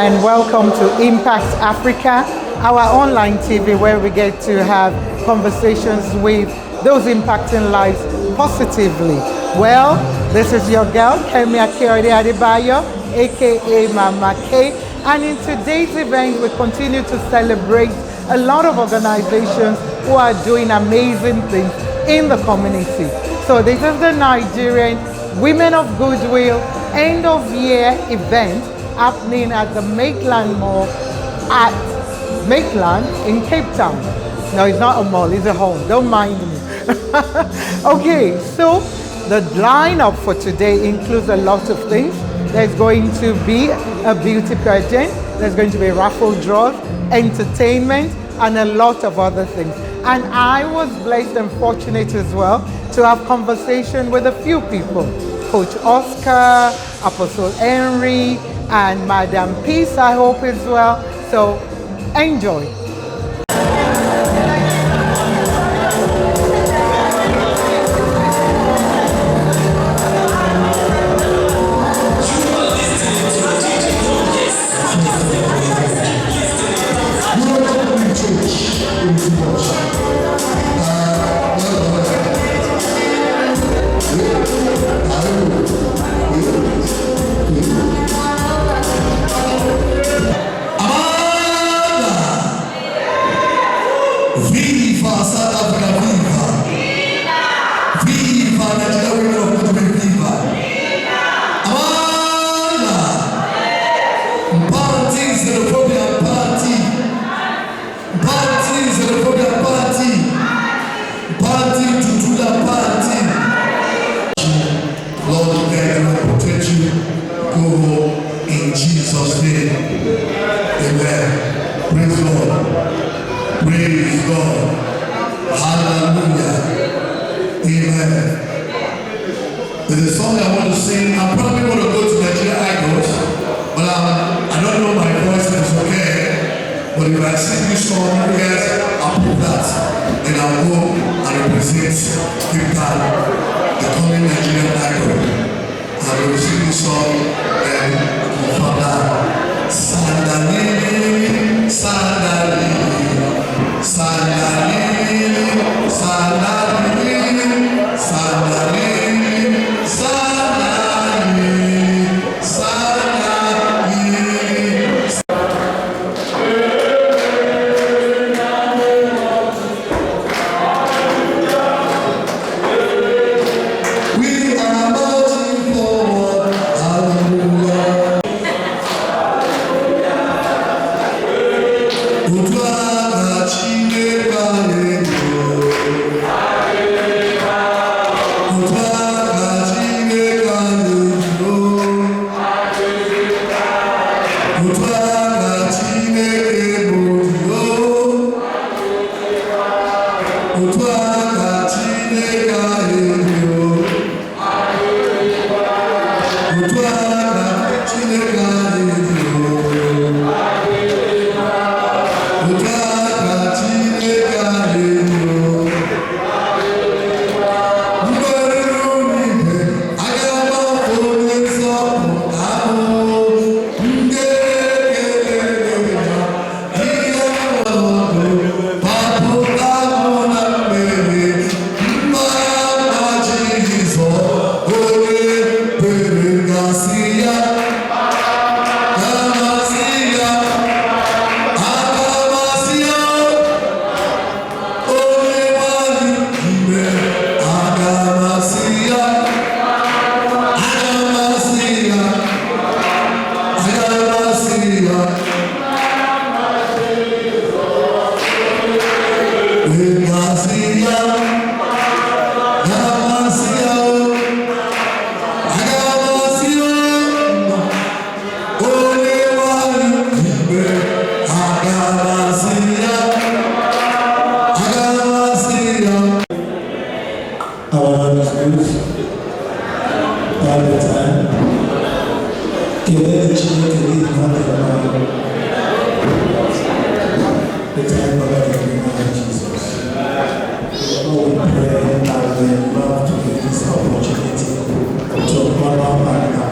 and welcome to Impact Africa, our online TV where we get to have conversations with those impacting lives positively. Well, this is your girl, Kemi Akeode Adebayo, aka Mama K, and in today's event we continue to celebrate a lot of organizations who are doing amazing things in the community. So this is the Nigerian Women of Goodwill end of year event happening at the Maitland Mall at Maitland in Cape Town. No, it's not a mall, it's a home, don't mind me. Okay, so the lineup for today includes a lot of things. There's going to be a beauty pageant, there's going to be raffle draws, entertainment, and a lot of other things. And I was blessed and fortunate as well to have conversation with a few people. Coach Oscar, Apostle Henry, and Madam Peace, I hope as well. So enjoy. Viva South Africa, viva! Viva Nigerian Women of Goodwill, viva! Amanda! Party is the program party. Party is the program party. Party to do the party. Lord, guide you and protect you. Go home in Jesus' name. Amen. Praise God. Praise God. Hallelujah. Amen. There's a song I want to sing. I'm probably going to go to Nigerian Idols, but I don't know my voice, it's okay. But if I sing this song, you guys approve that, and I'll go and represent Cape Town, the coming Nigerian Idol. I will sing this song and Father, Sandali, Sandali. Sandali, Sandali, Sandali, Sandali, Sandali. We are marching forward, hallelujah.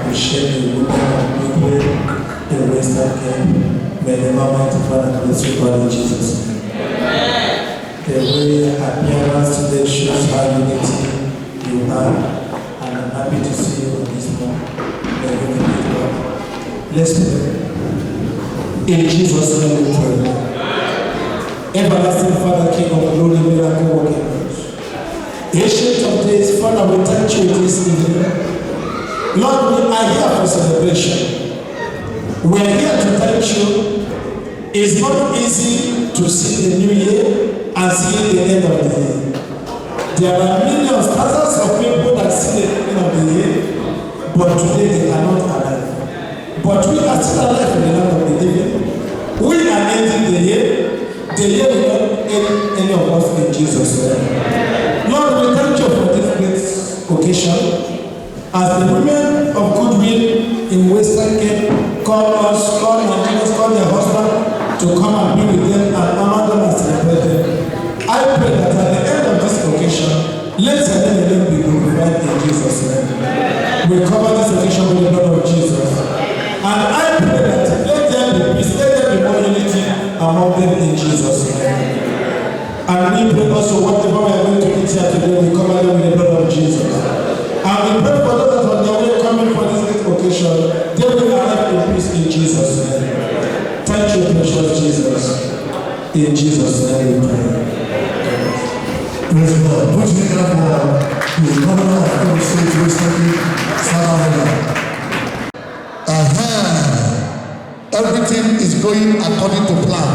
Appreciate the women of Goodwill in West Africa. Let's pray. In Jesus' name we pray. Everlasting Father, King of glory, miracle working God. Ancient of days, Father, we thank you this evening. Lord, we are here for celebration. We are here to thank you. It's not easy to see the new year and see the end of the year. There are millions, thousands of people that see the end of the year, but today they are not alive. But we are still alive in the land of the living. We are ending the year. The year will not end any of us in Jesus' name. Lord, we thank you for this great occasion. As the women of goodwill in Western Cape call Nigerians, call their husband to come and be with them and honor them and celebrate them. I pray that at the end of this occasion, let your name be glorified in Jesus' name. We cover this occasion with the blood of Jesus. And I pray that let there be peace, let there be more unity among them in Jesus' name. And we pray also whatever we are going to eat here today, we cover them with the blood of Jesus. And we pray for those that are on their way coming for this great occasion, they will arrive in peace in Jesus' name. Thank you, precious Jesus. In Jesus' name we pray. Praise God. Put your hand for the governor of the state of South Africa. Everything is going according to plan.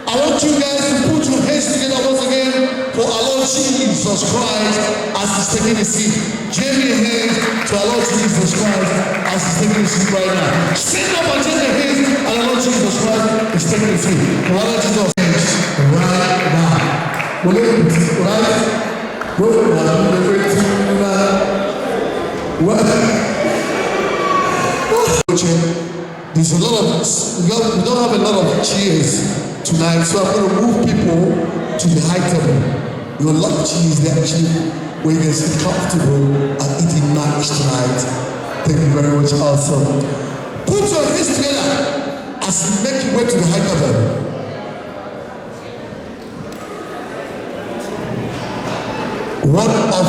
I want you guys to put your hands together once again for our Lord Jesus Christ as he's taking a seat. Join your hands to our Lord Jesus Christ as he's taking a seat right now. Stand up and join your hands and our Lord Jesus Christ is taking a seat. Our Lord Jesus right now. There's a lot of, we don't have a lot of chairs tonight, so I'm going to move people to the high table. Your lot of chairs, they actually where you can sit comfortable and eating nice tonight. Thank you very much. Awesome. Put your hands together as you make your way to the high table. One of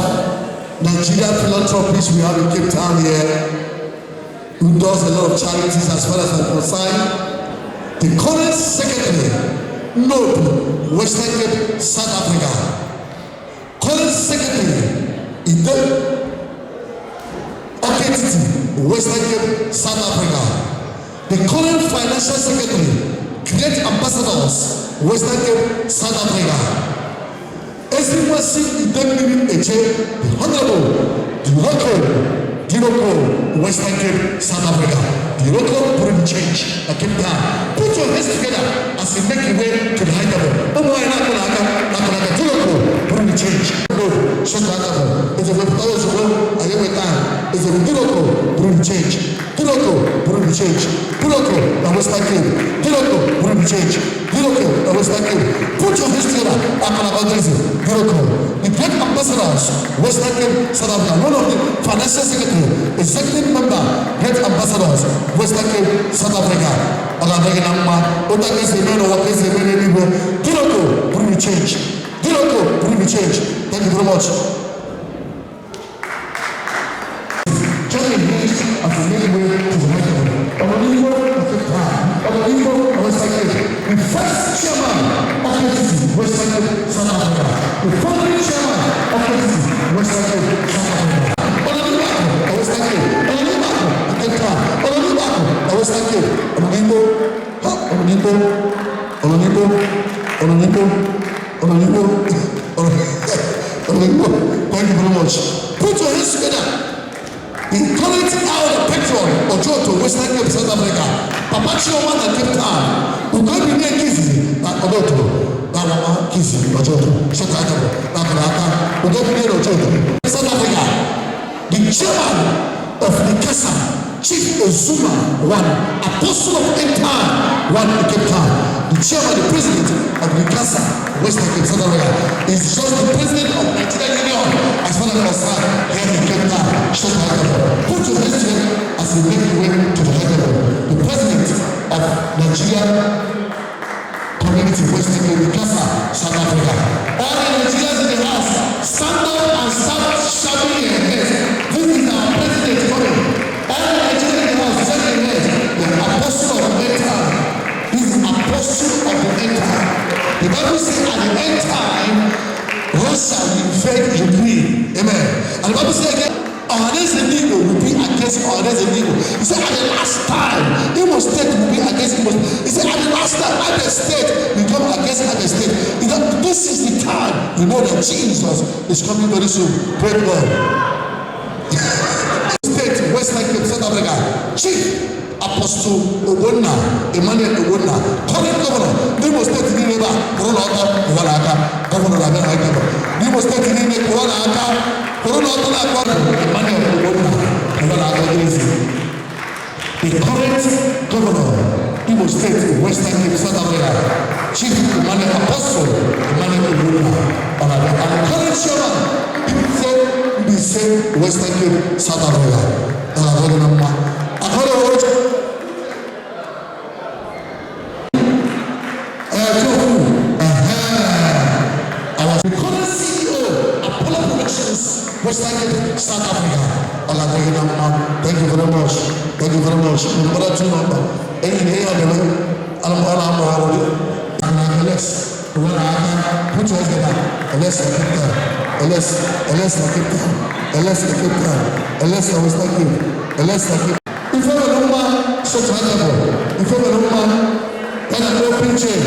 Nigerian philanthropists we have in Cape Town here, who does a lot of charities as far as I'm concerned, the current secretary, NWOG, Western Cape, South Africa. Current secretary, in the OKTT, Western Cape, South Africa. The current financial secretary, Great Ambassadors, Western Cape, South Africa. SE53, the Honorable, the local, Diroko, Western Cape, South Africa. Diroko, bring change. I keep down. Put your hands together as you make your way to the high table. Diroko, bring change. Shut up. It's a proposal. I have a time. It's a Diroko, bring change. Diroko, bring change. Diroko, Western Cape. Diroko, bring change. Diroko, Western Cape. Put your hands together. Diroko, the great ambassadors, Western Cape, South Africa. One of the financial secretary, executive member, great ambassadors, Western Cape, South Africa. Diroko, bring the change. Diroko, bring the change. Thank you very much. Join the hands as we make way to the microphone. Western Cape, the first chairman of the Western Cape, South Africa. The founding chairman of the Western Cape, South Africa. Western Cape, Western Cape, Thank you very much. Put your hands together. The current hour patron Ojoto, Western Cape, South Africa. Papa Chioma and Cape Town. We're going to be near Kizzy, Ojoto. Mama Kizzy, Ojoto. We're going to be near Ojoto. South Africa. The chairman of the Kasa, Chief Ozuma, one apostle of Cape Town, one in Cape Town. The chairman, the president of the Kasa, Western Cape, South Africa, is just the president of Nigerian Union as far as concerned here in Cape Town. Put your hands together as we make your way to the head level. The president of Nigerian community, Western Cape, Kasa, South Africa. All the Nigerians in the house, stand up and start shouting your heads. This is our president coming. All the Nigerians in the house, shake your heads. shall invade your dream. Amen. And the Bible says again, Ohanes and Igbo will be against Ohanes and Igbo. He said, at the last time, Imo State will be against Imo State. He said, at the last time, Abia State will come against Abia State. This is the time you know that Jesus is coming very soon. Praise God. State, Western Cape, South Africa. Chief Apostle Ogonna, Emmanuel Ogonna, current governor, Imo State in Neba, Corona, Governor Laben Haikaba. Imo State in Neba, Corona, Emmanuel Ogonna, the current governor, Imo State, Western Cape, South Africa, Chief Emmanuel Apostle Emmanuel Ogonna, and the current chairman, the same Western Cape, South Africa. Western Cape, South Africa. Thank you very much. Thank you very much. Put your hands together. Let's if you have a number, so to have if you have a number, then an open chair,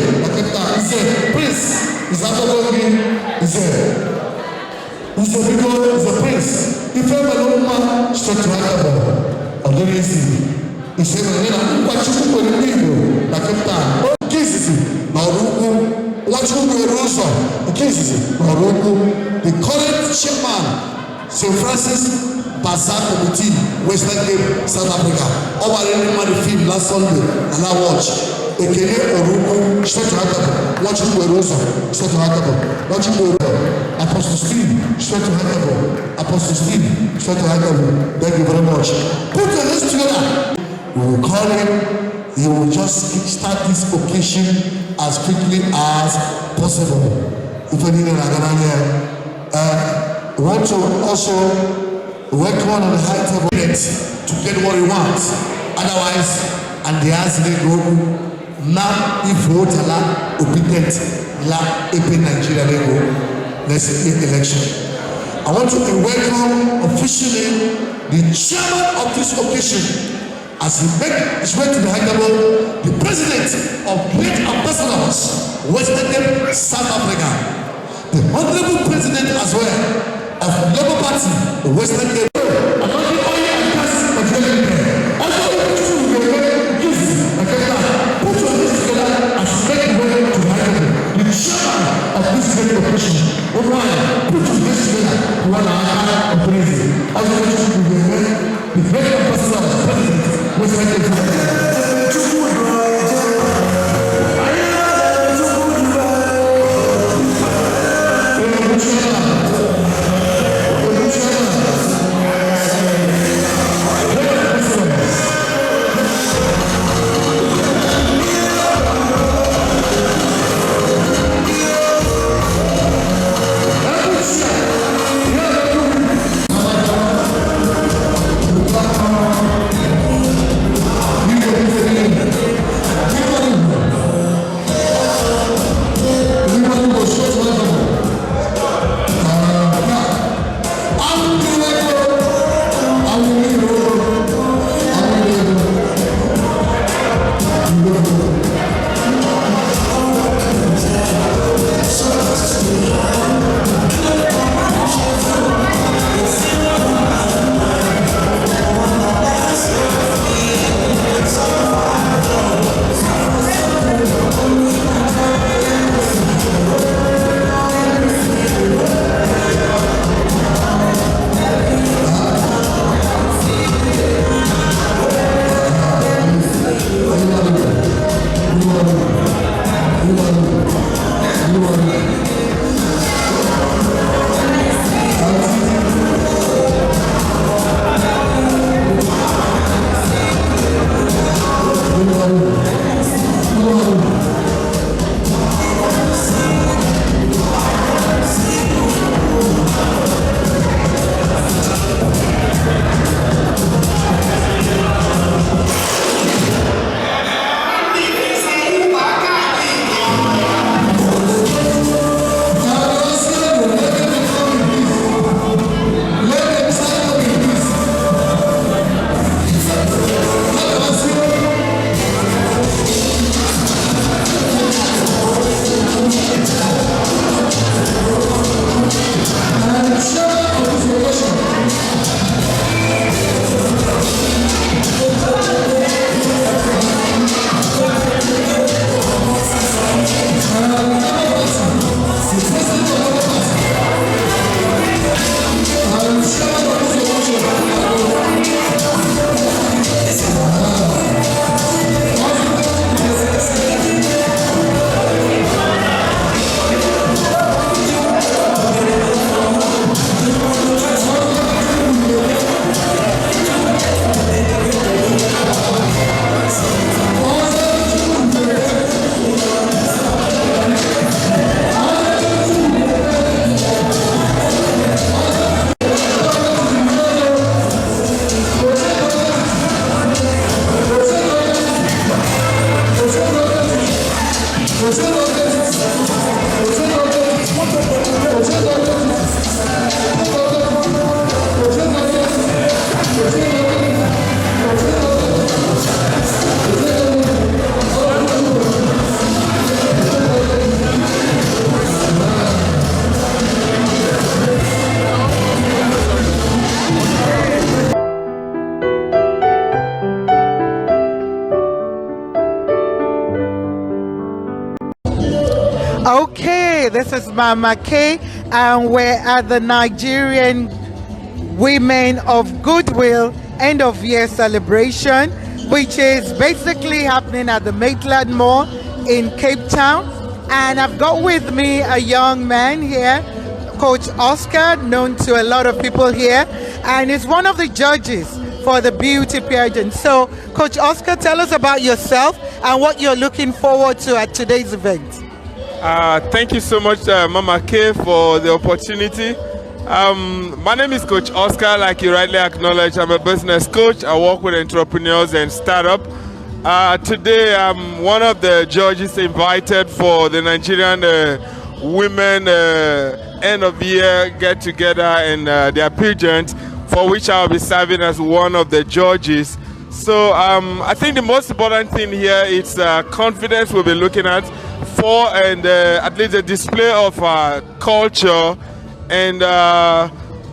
is a prince, is a prince. If you have a number, so to have or there is he said, what you put in the like a cases, what you do, cases, the current chairman, St. Francis Bazaar Committee, Western Cape, South Africa. Over the film last Sunday, and I watch. Ekele Oruku, straight to Hakabo. Watching Werosa, straight to Hakabo. Watching Werosa, Apostle Steve, straight to Hakabo. Apostle Steve, straight to Hakabo. Thank you very much. Put your hands together. We will call him. He will just start this occasion as quickly as possible. If you need we want to also work on the high table to get what he wants. Otherwise, and the answer they go now if vote la obedient la EP Nigeria they go let's say election. I want to welcome officially the chairman of this occasion as he make his way to the high table, the president of great ambassadors, Western Cape, South Africa, the honorable president as well of Labour Party, Western Cape. This is Mama K, and we're at the Nigerian Women of Goodwill end of year celebration, which is basically happening at the Maitland Mall in Cape Town. And I've got with me a young man here, Coach Oscar, known to a lot of people here, and is one of the judges for the beauty pageant. So, Coach Oscar, tell us about yourself and what you're looking forward to at today's event. Thank you so much, Mama K, for the opportunity. My name is Coach Oscar, like you rightly acknowledged. I'm a business coach. I work with entrepreneurs and startups. Today, I'm one of the judges invited for the Nigerian Women end of year get together and their pageant, for which I'll be serving as one of the judges. So I think the most important thing here is confidence we'll be looking at for, and at least a display of culture, and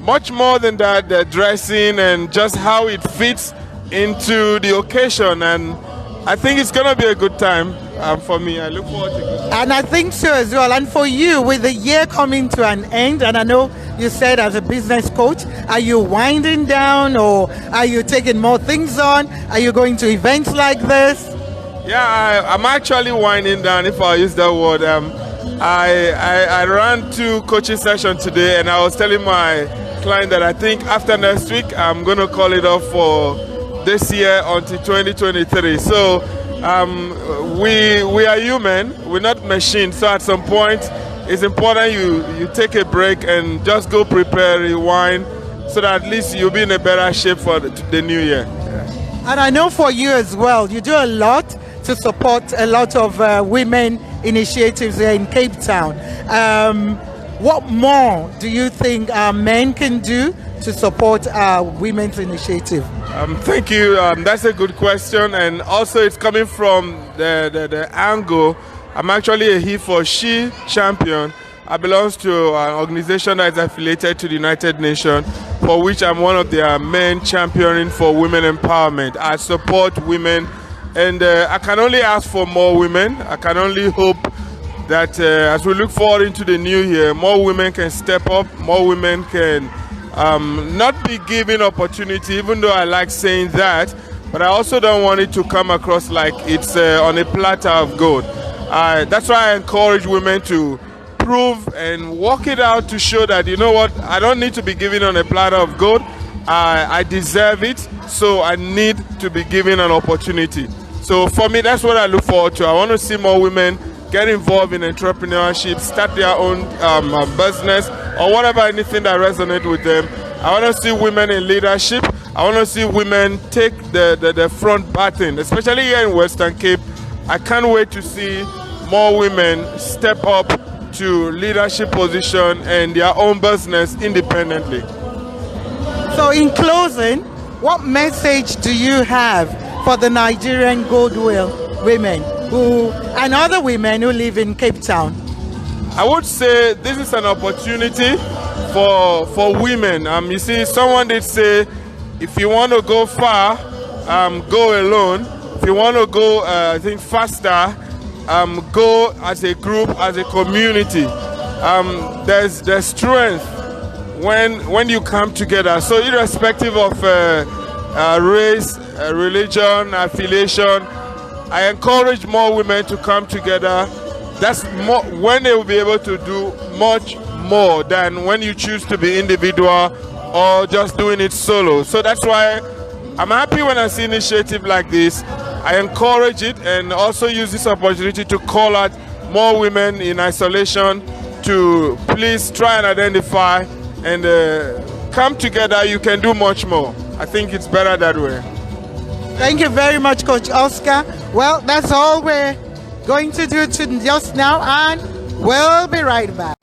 much more than that, the dressing and just how it fits into the occasion. And I think it's going to be a good time for me. I look forward to it. And I think so as well. And for you, with the year coming to an end, and I know you said as a business coach, are you winding down, or are you taking more things on? Are you going to events like this? Yeah, I'm actually winding down, if I use that word. I ran 2 coaching sessions today, and I was telling my client that I think after next week, I'm going to call it off for this year until 2023. So we are human, we're not machines. So at some point, it's important you take a break and just go prepare, rewind, so that at least you'll be in a better shape for the new year. Yeah. And I know for you as well, you do a lot to support a lot of women initiatives here in Cape Town. What more do you think men can do to support women's initiative? Thank you. That's a good question, and also it's coming from the angle. I'm actually a he for she champion. I belong to an organization that is affiliated to the United Nations, for which I'm one of their main championing for women empowerment. I support women, and I can only ask for more women. I can only hope that as we look forward into the new year, more women can step up, more women can not be given opportunity, even though I like saying that, but I also don't want it to come across like it's on a platter of gold. That's why I encourage women to prove and work it out to show that, you know what, I don't need to be given on a platter of gold. I deserve it, so I need to be given an opportunity. So for me, that's what I look forward to. I want to see more women get involved in entrepreneurship, start their own business, or whatever, anything that resonates with them. I want to see women in leadership. I want to see women take the front baton, especially here in Western Cape. I can't wait to see more women step up to leadership position and their own business independently. So in closing, what message do you have for the Nigerian Goodwill women and other women who live in Cape Town? I would say this is an opportunity for women. You see, someone did say, if you want to go far, go alone. If you want to go, I think, faster, go as a group, as a community. There's strength when you come together. So irrespective of race, religion, affiliation, I encourage more women to come together. That's more, when they will be able to do much more than when you choose to be individual or just doing it solo. So that's why I'm happy when I see initiative like this. I encourage it and also use this opportunity to call out more women in isolation to please try and identify and come together. You can do much more. I think it's better that way. Thank you very much, Coach Oscar. Well, that's all we're going to do just now, and we'll be right back.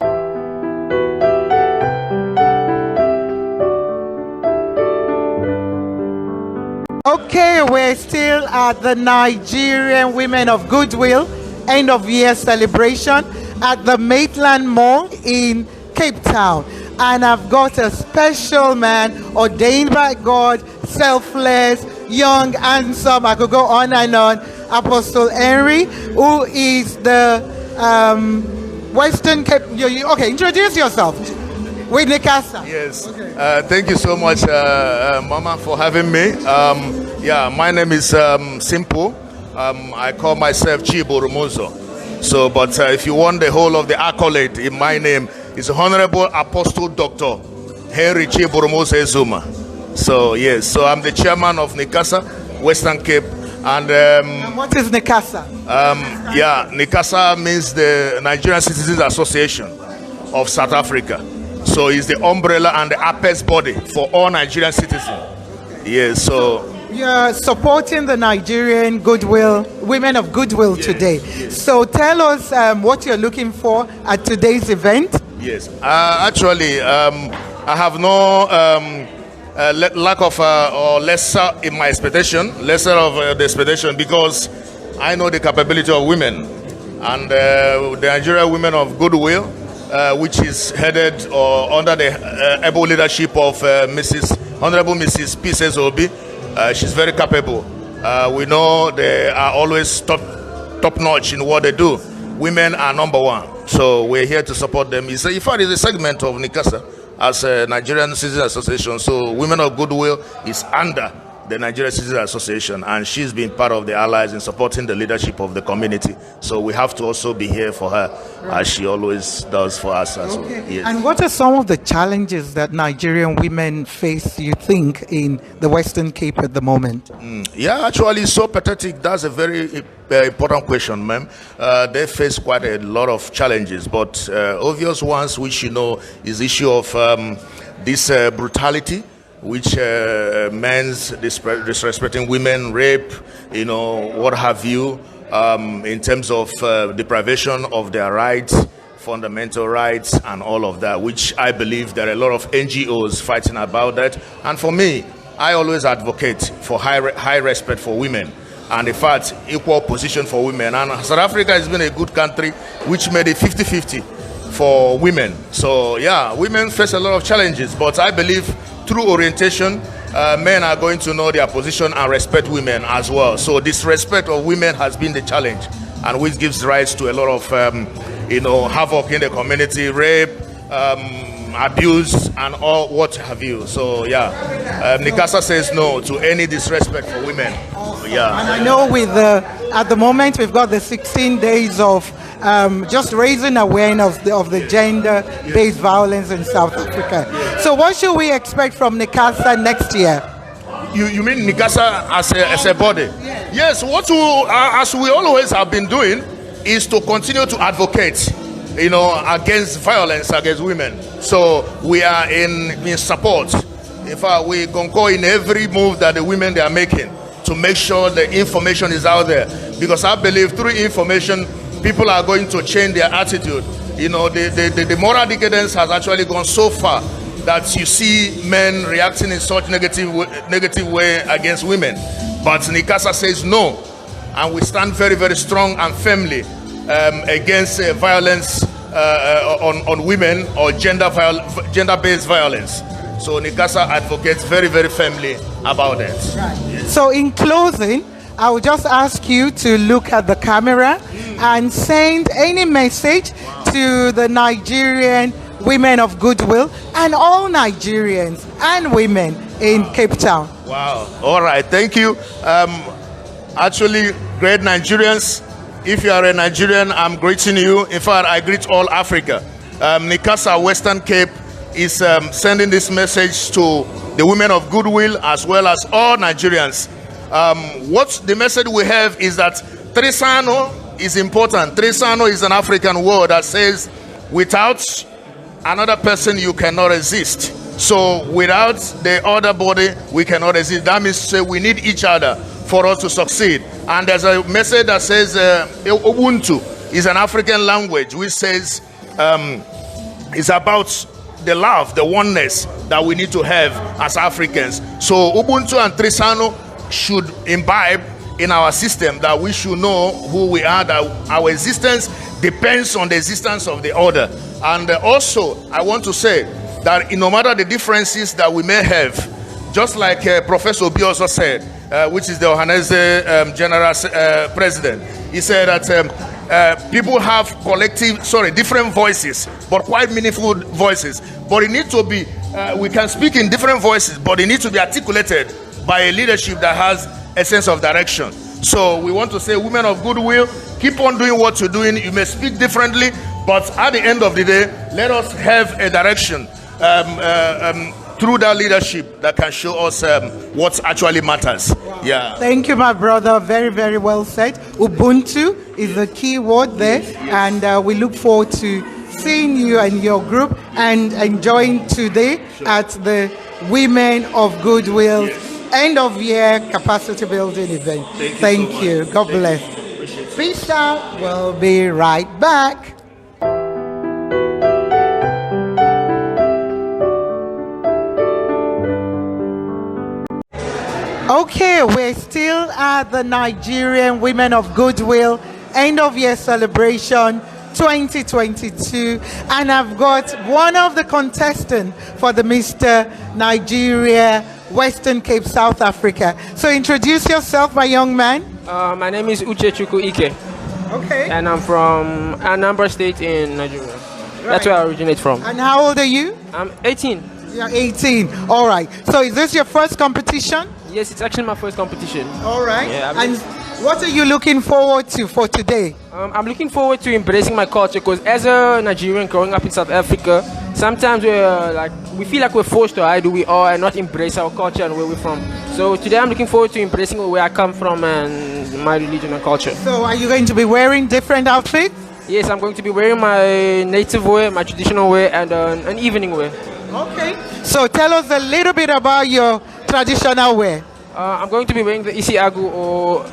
Okay, we're still at the Nigerian Women of Goodwill end of year celebration at the Maitland Mall in Cape Town. And I've got a special man ordained by God, selfless, young, handsome, I could go on and on, Apostle Henry, who is the Western Cape. Okay, introduce yourself. With Nikasa. Yes. Thank you so much, Mama, for having me. Yeah, my name is Simple. I call myself Chibo Rumozo. So, but if you want the whole of the accolade in my name, it's Honorable Apostle Dr. Henry Chibo Rumozo Ezuma. So, yes. So, I'm the chairman of Nikasa, Western Cape. And what is Nikasa? Yeah, Nikasa means the Nigerian Citizens Association of South Africa. So it's the umbrella and the apex body for all Nigerian citizens. Yes, so you're supporting the Nigerian Women of Goodwill today. Yes. So tell us what you're looking for at today's event. Yes, actually, I have no lack of or lesser in my expectation, lesser of the expectation, because I know the capability of women and the Nigerian Women of Goodwill, which is headed or under the able leadership of Honorable Mrs. Peace Obi. She's very capable. We know they are always top notch in what they do. Women are number one, so we're here to support them. In fact, it's a segment of Nikasa as a Nigerian Citizens Association. So Women of Goodwill is under the Nigerian Citizens Association, and she's been part of the allies in supporting the leadership of the community. So we have to also be here for her, as she always does for us as well. Yes. And what are some of the challenges that Nigerian women face, you think, in the Western Cape at the moment? Yeah, actually, it's so pathetic. That's a very important question, ma'am. They face quite a lot of challenges, but obvious ones, which you know, is the issue of this brutality, which men's disrespecting women, rape, you know, what have you, in terms of deprivation of their rights, fundamental rights, and all of that, which I believe there are a lot of NGOs fighting about that. And for me, I always advocate for high respect for women, and in fact, equal position for women. And South Africa has been a good country, which made it 50-50 for women. So yeah, women face a lot of challenges, but I believe through orientation, men are going to know their position and respect women as well. So this respect of women has been the challenge, and which gives rise to a lot of havoc in the community, rape, abuse, and all what have you. So yeah, Nikasa says no to any disrespect for women. Yeah. And I know at the moment we've got the 16 days of just raising awareness of the gender-based violence in South Africa. So what should we expect from Nikasa next year? You mean Nikasa as a body? Yes, as we always have been doing, is to continue to advocate, against violence against women. So we are in support. In fact, we concur in every move that the women they are making to make sure the information is out there, because I believe through information, people are going to change their attitude. The moral decadence has actually gone so far that you see men reacting in such negative way against women. But Nikasa says no, and we stand very, very strong and firmly against violence on women or gender-based violence. So Nikasa advocates very, very firmly about it. Right. Yes. So in closing, I will just ask you to look at the camera and send any message to the Nigerian Women of Goodwill and all Nigerians and women in Cape Town. Wow. All right. Thank you. Actually, great Nigerians. If you are a Nigerian, I'm greeting you. In fact, I greet all Africa. Nikasa Western Cape is sending this message to the Women of Goodwill as well as all Nigerians. What the message we have is that Trisano is important. Trisano is an African word that says, without another person, you cannot exist. So without the other body, we cannot exist. That means to say we need each other for us to succeed. And there's a message that says Ubuntu is an African language which says it's about the love, the oneness that we need to have as Africans. So Ubuntu and Trisano should imbibe in our system, that we should know who we are, that our existence depends on the existence of the other. And also, I want to say that no matter the differences that we may have, just like Professor Obi also said, which is the Ohanese General President, he said that people have different voices, but quite meaningful voices. But it needs to be, we can speak in different voices, but it needs to be articulated by a leadership that has a sense of direction. So we want to say, women of goodwill, keep on doing what you're doing. You may speak differently, but at the end of the day, let us have a direction through that leadership that can show us what actually matters. Wow. Yeah. Thank you, my brother. Very, very well said. Ubuntu is the key word there, and we look forward to seeing you and your group and enjoying today at the Women of Goodwill end of year capacity building event. Thank you. So God bless. Peace out. We'll be right back. Okay, we're still at the Nigerian Women of Goodwill end of year celebration 2022, and I've got one of the contestants for the Mr. Nigeria Western Cape, South Africa. So introduce yourself, my young man. My name is Uchechukwu Ike. Okay. And I'm from Anambra State in Nigeria. Right. That's where I originate from. And how old are you? I'm 18. You're 18. All right. So is this your first competition? Yes, it's actually my first competition. All right. Yeah, and what are you looking forward to for today? I'm looking forward to embracing my culture, because as a Nigerian growing up in South Africa, sometimes we feel like we're forced to hide who we are and not embrace our culture and where we're from. So today I'm looking forward to embracing where I come from and my religion and culture. So are you going to be wearing different outfits? Yes, I'm going to be wearing my native wear, my traditional wear, and an evening wear. Okay. So tell us a little bit about your traditional wear. I'm going to be wearing the Isiagu, or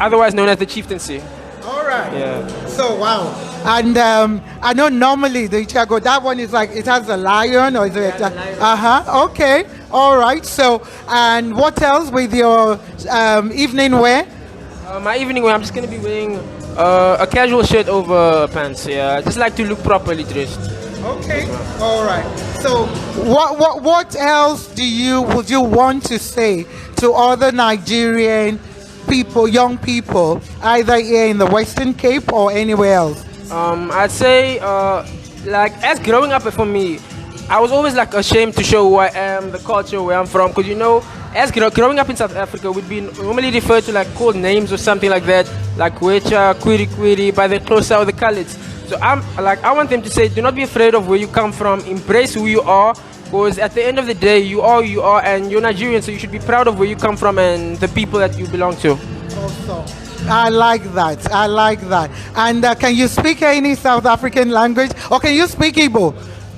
otherwise known as the chieftaincy. All right. Yeah. So, wow. And I know normally the Isiagu, that one is like, it has a lion, or is it? Okay. All right. So, and what else with your evening wear? My evening wear, I'm just going to be wearing a casual shirt over pants. Yeah. I just like to look properly dressed. Okay. All right. So, what else would you want to say to other Nigerian people, young people, either here in the Western Cape or anywhere else? I'd say, as growing up for me, I was always ashamed to show who I am, the culture where I'm from, because as growing up in South Africa, we'd be normally referred to called names or something like that, like Wecha, Kwiri Kwiri, by the Xhosa or the Khaleds. So I want them to say, do not be afraid of where you come from, embrace who you are, because at the end of the day, you are who you are, and you're Nigerian, so you should be proud of where you come from and the people that you belong to. Awesome. I like that. And can you speak any South African language, or can you speak Igbo?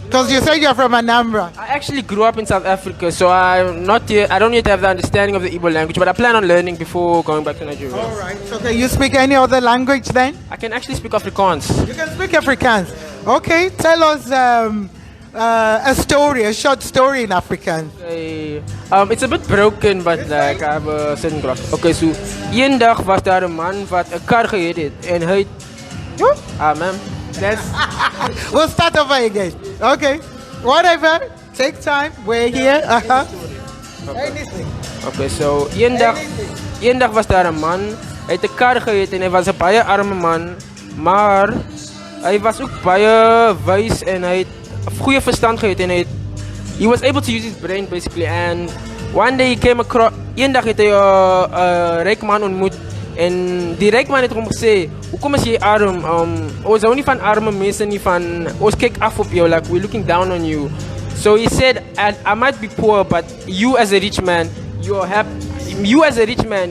Because you said you're from Anambra. I actually grew up in South Africa, so I don't yet have the understanding of the Igbo language, but I plan on learning before going back to Nigeria. All right. So can you speak any other language then? I can actually speak Afrikaans. You can speak Afrikaans. Okay. Tell us a short story in Afrikaans. It's a bit broken, but I have a certain grasp. Okay, so een dag was daar 'n man wat 'n kar gehuurd het en hy ma'am. We'll start over again. Okay. Whatever. Take time. We're here. Okay. Anything. Okay, so een dag was daar 'n man, hy het 'n kar gehuurd en hy was 'n baie arme man, maar hy was ook baie wys en hy het 'n goeie verstand gehad en he was able to use his brain basically. And one day he came across, eendag het hy 'n ryk man ontmoet. En die ryk man het hom gesê, hoekom is jy arm? Ons hou nie van arme mense nie, ons kyk af op jou, we're looking down on you. So he said, I might be poor, but you as a rich man,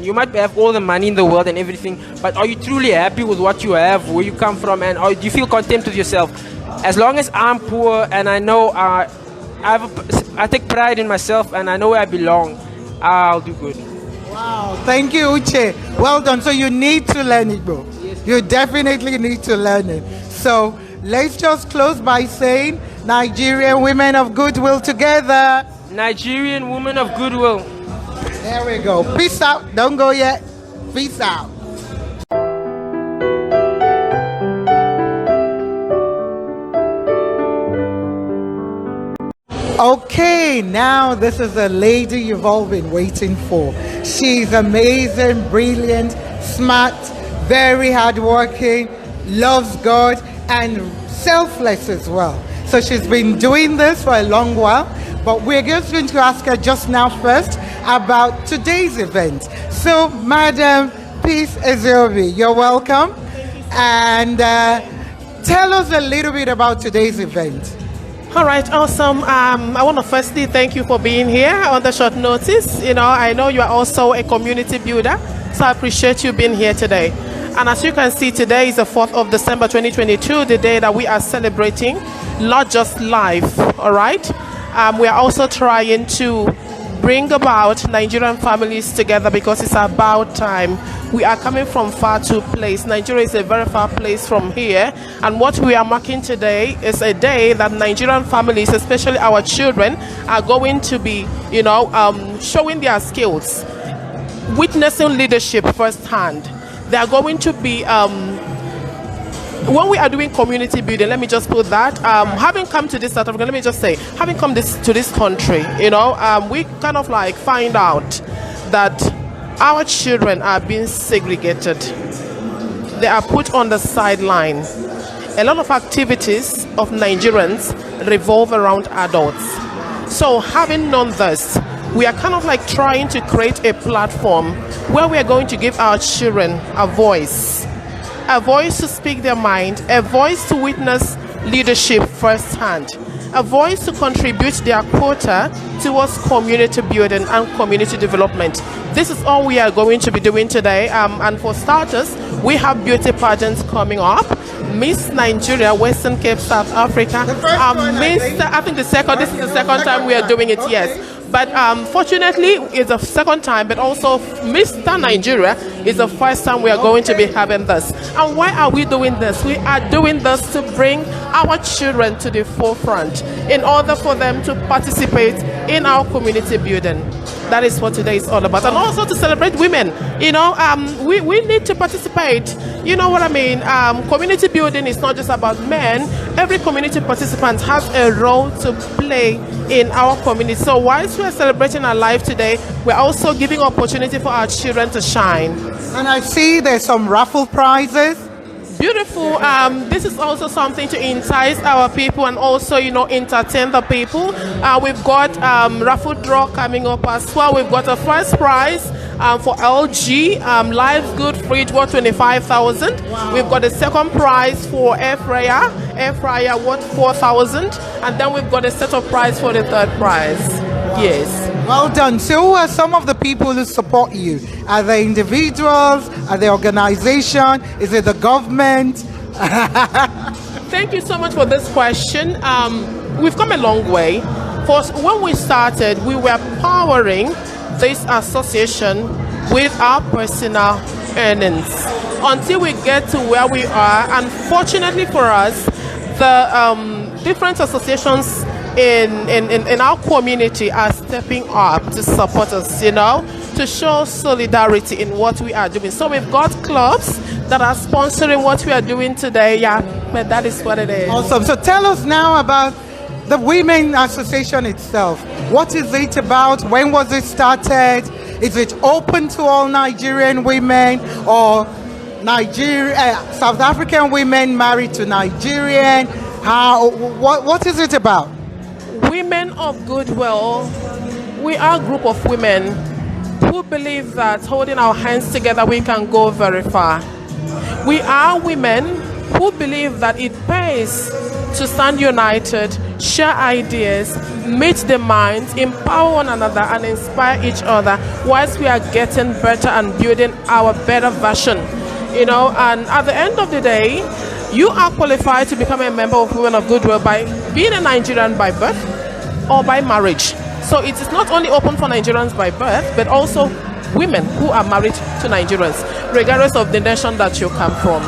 you might have all the money in the world and everything, but are you truly happy with what you have, where you come from, and do you feel content with yourself? As long as I'm poor and I know I take pride in myself and I know where I belong, I'll do good. Wow, thank you, Uche. Well done. So you need to learn it, bro. Yes. You definitely need to learn it. So let's just close by saying, Nigerian Women of Goodwill together. Nigerian Women of Goodwill. There we go. Peace out. Don't go yet. Peace out. Okay, now this is a lady you've all been waiting for. She's amazing, brilliant, smart, very hardworking, loves God, and selfless as well. So she's been doing this for a long while, but we're just going to ask her just now first about today's event. So, Madam Peace Ezeobi, you're welcome. And tell us a little bit about today's event. All right, awesome. I want to firstly thank you for being here on the short notice. You know, I know you are also a community builder, so I appreciate you being here today. And as you can see, today is the 4th of December 2022, the day that we are celebrating not just life, all right? We are also trying to bring about Nigerian families together because it's about time. We are coming from far to place. Nigeria is a very far place from here. And what we are marking today is a day that Nigerian families, especially our children, are going to be, you know, showing their skills, witnessing leadership firsthand. They are going to be, when we are doing community building, let me just put that, having come to this South Africa, let me just say, having come to this country, you know, we kind of like find out that our children are being segregated. They are put on the sideline. A lot of activities of Nigerians revolve around adults. So having known this, we are kind of like trying to create a platform where we are going to give our children a voice to speak their mind, a voice to witness leadership firsthand, a voice to contribute their quota towards community building and community development. This is all we are going to be doing today. And for starters, we have beauty pageants coming up. Miss Nigeria, Western Cape, South Africa. I think this is the second time we are doing it, yes. But fortunately, it's the second time, but also Mr. Nigeria is the first time we are going to be having this. And why are we doing this? We are doing this to bring our children to the forefront in order for them to participate in our community building. That is what today is all about. And also to celebrate women. You know, we need to participate. You know what I mean? Community building is not just about men. Every community participant has a role to play in our community. So whilst we are celebrating our life today, we're also giving opportunity for our children to shine. And I see there's some raffle prizes. Beautiful. This is also something to entice our people and also, you know, entertain the people. We've got raffle draw coming up as well. We've got a first prize for LG Live Good Fridge worth 25,000. Wow. We've got a second prize for air fryer worth 4,000, and then we've got a set of prize for the third prize. Wow. Yes. Well done. So who are some of the people who support you? Are they individuals? Are they organization? Is it the government? Thank you so much for this question. We've come a long way. First, when we started, we were powering this association with our personal earnings until we get to where we are. Unfortunately for us, the different associations in our community are stepping up to support us, you know, to show solidarity in what we are doing. So we've got clubs that are sponsoring what we are doing today. Yeah, but that is what it is. Awesome. So tell us now about the Women Association itself. What is it about? When was it started? Is it open to all Nigerian women or South African women married to Nigerian? What is it about? Women of Goodwill, we are a group of women who believe that holding our hands together we can go very far. We are women who believe that it pays to stand united, share ideas, meet the minds, empower one another and inspire each other whilst we are getting better and building our better version. You know, and at the end of the day, you are qualified to become a member of Women of Goodwill by being a Nigerian by birth or by marriage. So it is not only open for Nigerians by birth, but also women who are married to Nigerians, regardless of the nation that you come from.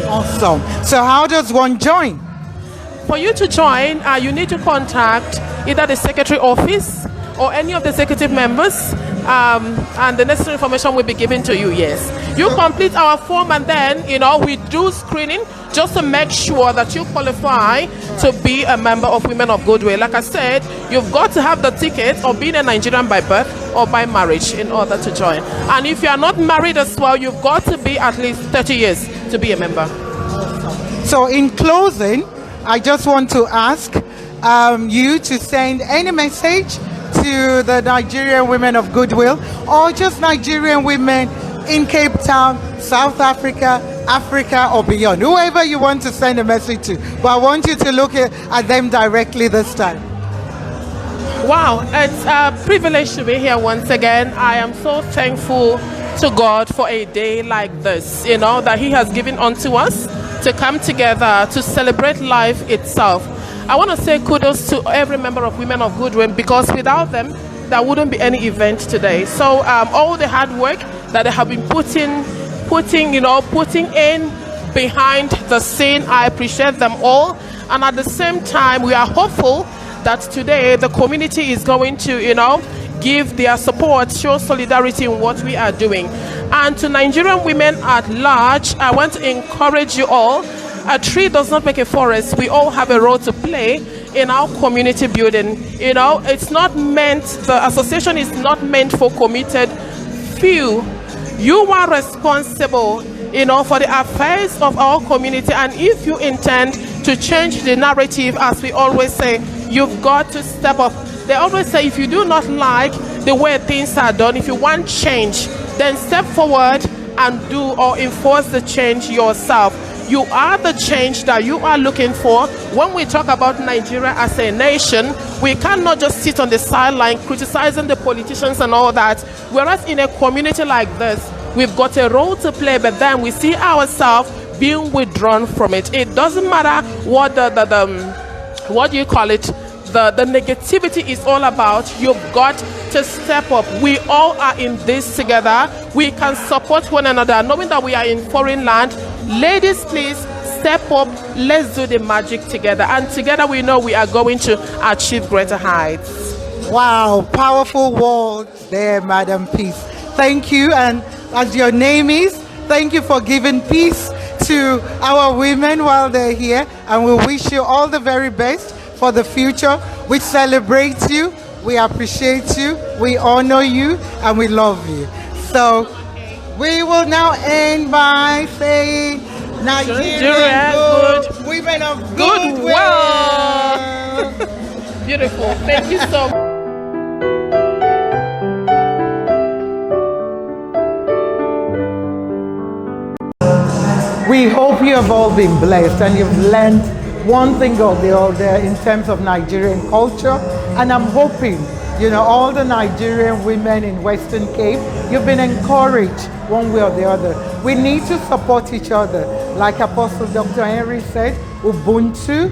Awesome. So how does one join? For you to join, you need to contact either the secretary office or any of the executive members, and the necessary information will be given to you. Yes, you complete our form, and then, you know, we do screening just to make sure that you qualify to be a member of Women of Goodwill. Like I said, you've got to have the ticket of being a Nigerian by birth or by marriage in order to join. And if you are not married as well, you've got to be at least 30 years to be a member. So in closing, I just want to ask you to send any message to the Nigerian Women of Goodwill, or just Nigerian women in Cape Town, South Africa, Africa, or beyond. Whoever you want to send a message to. But I want you to look at them directly this time. Wow, it's a privilege to be here once again. I am so thankful to God for a day like this, that He has given unto us to come together to celebrate life itself. I want to say kudos to every member of Women of Goodwill, because without them, there wouldn't be any event today. So all the hard work that they have been putting in behind the scene, I appreciate them all. And at the same time, we are hopeful that today the community is going to, give their support, show solidarity in what we are doing. And to Nigerian women at large, I want to encourage you all. A tree does not make a forest. We all have a role to play in our community building. It's not meant, the association is not meant for committed few. You are responsible, for the affairs of our community. And if you intend to change the narrative, as we always say, you've got to step up. They always say, if you do not like the way things are done, if you want change, then step forward and do or enforce the change yourself. You are the change that you are looking for. When we talk about Nigeria as a nation, we cannot just sit on the sideline criticizing the politicians and all that. Whereas in a community like this, we've got a role to play, but then we see ourselves being withdrawn from it. It doesn't matter what the negativity is all about. You've got to step up. We all are in this together. We can support one another, knowing that we are in foreign land. Ladies, please step up. Let's do the magic together. And together we know we are going to achieve greater heights. Wow, powerful words there, Madam Peace. Thank you. And as your name is, thank you for giving peace to our women while they're here. And we wish you all the very best for the future. We celebrate you, we appreciate you, we honor you, and we love you. So we will now end by saying Nigerian Women of Goodwill. Beautiful. Thank you so much. We hope you have all been blessed and you've learned one thing or the other in terms of Nigerian culture. And I'm hoping, all the Nigerian women in Western Cape, you've been encouraged one way or the other. We need to support each other. Like Apostle Dr. Henry said, Ubuntu,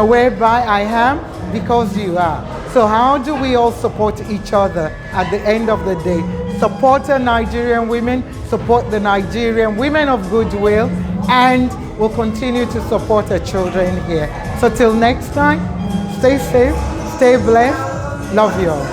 whereby I am because you are. So how do we all support each other at the end of the day? Support the Nigerian women, support the Nigerian Women of Goodwill, and we'll continue to support our children here. So till next time, stay safe, stay blessed, love you all.